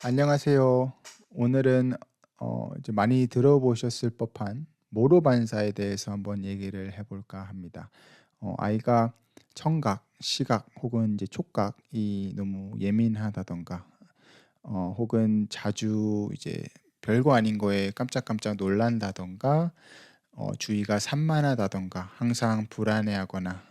안녕하세요. 오늘은 이제 많이 들어보셨을 법한 모로 반사에 대해서 한번 얘기를 해 볼까 합니다. 아이가 청각, 시각 혹은 이제 촉각이 너무 예민하다든가 혹은 자주 이제 별거 아닌 거에 깜짝깜짝 놀란다든가 주의가 산만하다든가 항상 불안해하거나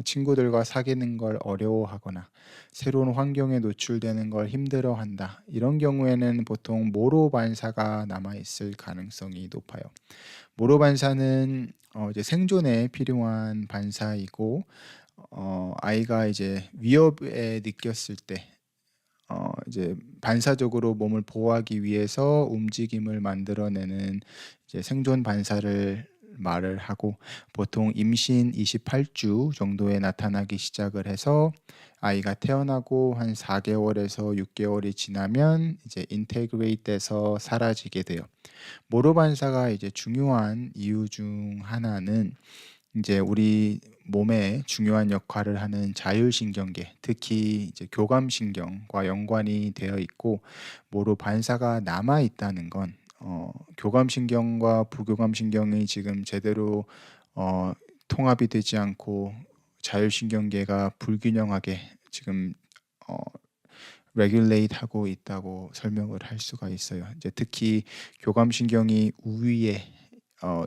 친구들과 사귀는 걸 어려워하거나 새로운 환경에 노출되는 걸 힘들어한다. 이런 경우에는 보통 모로 반사가 남아 있을 가능성이 높아요. 모로 반사는 이제 생존에 필요한 반사이고 아이가 이제 위협에 느꼈을 때 이제 반사적으로 몸을 보호하기 위해서 움직임을 만들어내는 이제 생존 반사를 말을 하고, 보통 임신 28주 정도에 나타나기 시작을 해서 아이가 태어나고 한 4개월에서 6개월이 지나면 이제 인테그레이트 돼서 사라지게 돼요. 모로 반사가 이제 중요한 이유 중 하나는 이제 우리 몸에 중요한 역할을 하는 자율신경계, 특히 이제 교감신경과 연관이 되어 있고, 뭐로 반사가 남아 있다는 건 교감신경과 부교감신경이 지금 제대로 어 통합이 되지 않고 자율신경계가 불균형하게 지금 어 레귤레이트 하고 있다고 설명을 할 수가 있어요. 이제 특히 교감신경이 우위에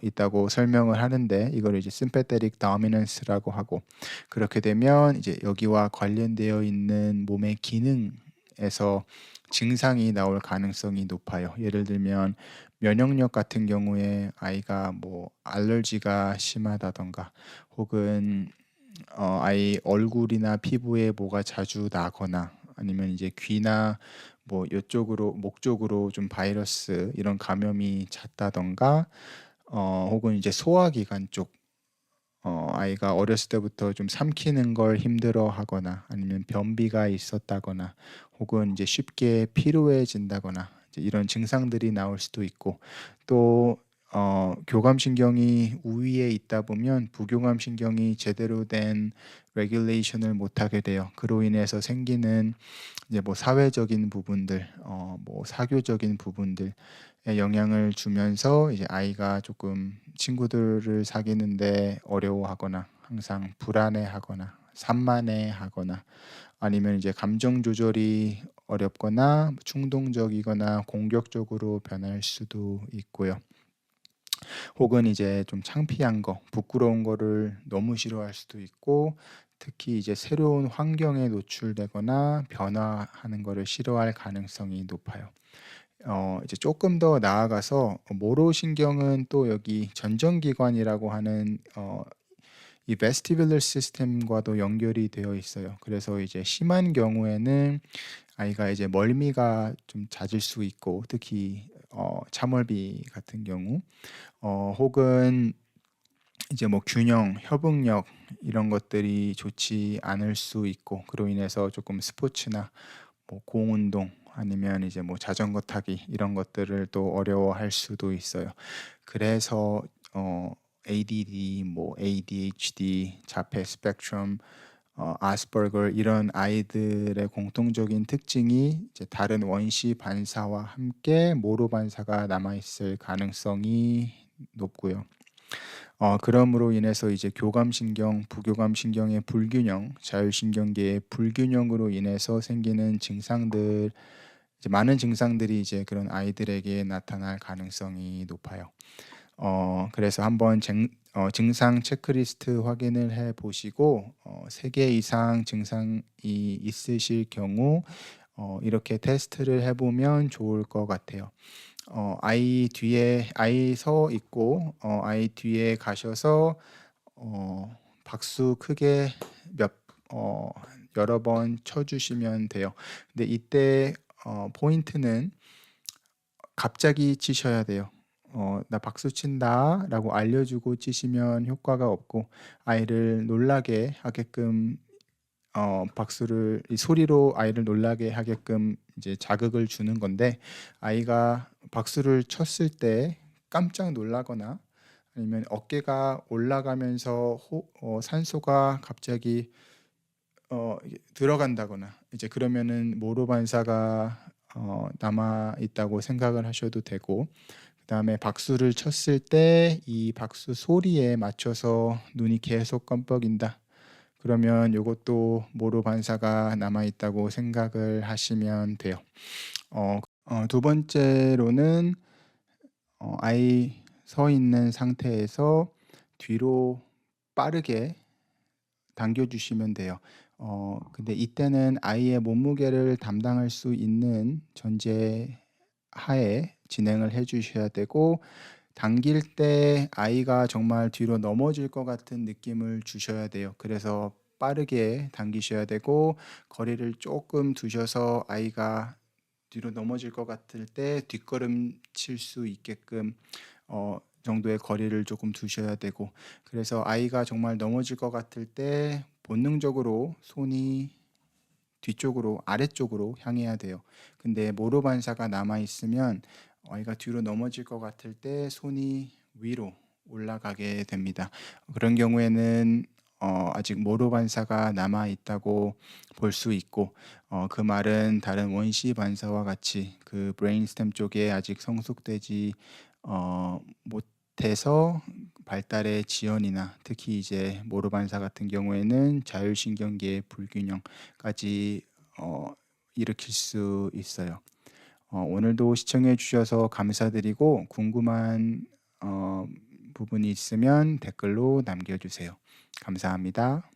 있다고 설명을 하는데, 이걸 이제 sympathetic dominance라고 하고, 그렇게 되면 이제 여기와 관련되어 있는 몸의 기능에서 증상이 나올 가능성이 높아요. 예를 들면 면역력 같은 경우에 아이가 뭐 알러지가 심하다던가, 혹은 아이 얼굴이나 피부에 뭐가 자주 나거나, 아니면 이제 귀나 뭐 요쪽으로 목 쪽으로 좀 바이러스 이런 감염이 잦다던가, 혹은 이제 소화기관 쪽 아이가 어렸을 때부터 좀 삼키는 걸 힘들어하거나, 아니면 변비가 있었다거나, 혹은 이제 쉽게 피로해진다거나, 이제 이런 증상들이 나올 수도 있고, 또 교감신경이 우위에 있다 보면 부교감신경이 제대로 된 레귤레이션을 못하게 돼요. 그로 인해서 생기는 이제 뭐 사회적인 부분들, 뭐 사교적인 부분들에 영향을 주면서 이제 아이가 조금 친구들을 사귀는데 어려워하거나, 항상 불안해하거나 산만해하거나, 아니면 이제 감정 조절이 어렵거나 충동적이거나 공격적으로 변할 수도 있고요. 혹은 이제 좀 창피한 거, 부끄러운 거를 너무 싫어할 수도 있고, 특히 이제 새로운 환경에 노출되거나 변화하는 거를 싫어할 가능성이 높아요. 이제 조금 더 나아가서 모로 신경은 또 여기 전정기관이라고 하는 이 베스티뷸러 시스템과도 연결이 되어 있어요. 그래서 이제 심한 경우에는 아이가 이제 멀미가 좀 잦을 수 있고, 특히 참얼비 같은 경우, 혹은 이제 뭐 균형, 협응력 이런 것들이 좋지 않을 수 있고, 그로 인해서 조금 스포츠나 뭐 공운동, 아니면 이제 뭐 자전거 타기 이런 것들을 또 어려워할 수도 있어요. 그래서 ADD, 뭐 ADHD, 자폐 스펙트럼, 아스퍼거 이런 아이들의 공통적인 특징이 이제 다른 원시 반사와 함께 모로 반사가 남아 있을 가능성이 높고요. 그럼으로 인해서 이제 교감신경, 부교감신경의 불균형, 자율신경계의 불균형으로 인해서 생기는 증상들, 이제 많은 증상들이 이제 그런 아이들에게 나타날 가능성이 높아요. 그래서 한번 증상 체크리스트 확인을 해 보시고 3개 이상 증상이 있으실 경우 이렇게 테스트를 해 보면 좋을 것 같아요. 아이 서 있고 아이 뒤에 가셔서 박수 크게 몇 어 여러 번 쳐 주시면 돼요. 근데 이때 포인트는 갑자기 치셔야 돼요. "나 박수 친다."라고 알려주고 치시면 효과가 없고, 아이를 놀라게 하게끔 박수를 이 소리로 아이를 놀라게 하게끔 이제 자극을 주는 건데, 아이가 박수를 쳤을 때 깜짝 놀라거나, 아니면 어깨가 올라가면서 산소가 갑자기 이게 들어간다거나, 이제 그러면은 모로 반사가 남아 있다고 생각을 하셔도 되고, 그다음에 박수를 쳤을 때 이 박수 소리에 맞춰서 눈이 계속 껌뻑인다. 그러면 요것도 모로 반사가 남아 있다고 생각을 하시면 돼요. 두 번째로는 아이 서 있는 상태에서 뒤로 빠르게 당겨 주시면 돼요. 근데 이때는 아이의 몸무게를 담당할 수 있는 전제 하에 진행을 해 주셔야 되고, 당길 때 아이가 정말 뒤로 넘어질 것 같은 느낌을 주셔야 돼요. 그래서 빠르게 당기셔야 되고, 거리를 조금 두셔서 아이가 뒤로 넘어질 것 같을 때 뒷걸음칠 수 있게끔 정도의 거리를 조금 두셔야 되고, 그래서 아이가 정말 넘어질 것 같을 때 본능적으로 손이 뒤쪽으로 아래쪽으로 향해야 돼요. 근데 모로 반사가 남아 있으면 아이가 뒤로 넘어질 것 같을 때 손이 위로 올라가게 됩니다. 그런 경우에는 아직 모로 반사가 남아 있다고 볼 수 있고, 그 말은 다른 원시 반사와 같이 그 브레인스템 쪽에 아직 성숙되지 못해서 발달의 지연이나, 특히 이제 모로 반사 같은 경우에는 자율신경계의 불균형까지 일으킬 수 있어요. 오늘도 시청해 주셔서 감사드리고, 궁금한 부분이 있으면 댓글로 남겨주세요. 감사합니다.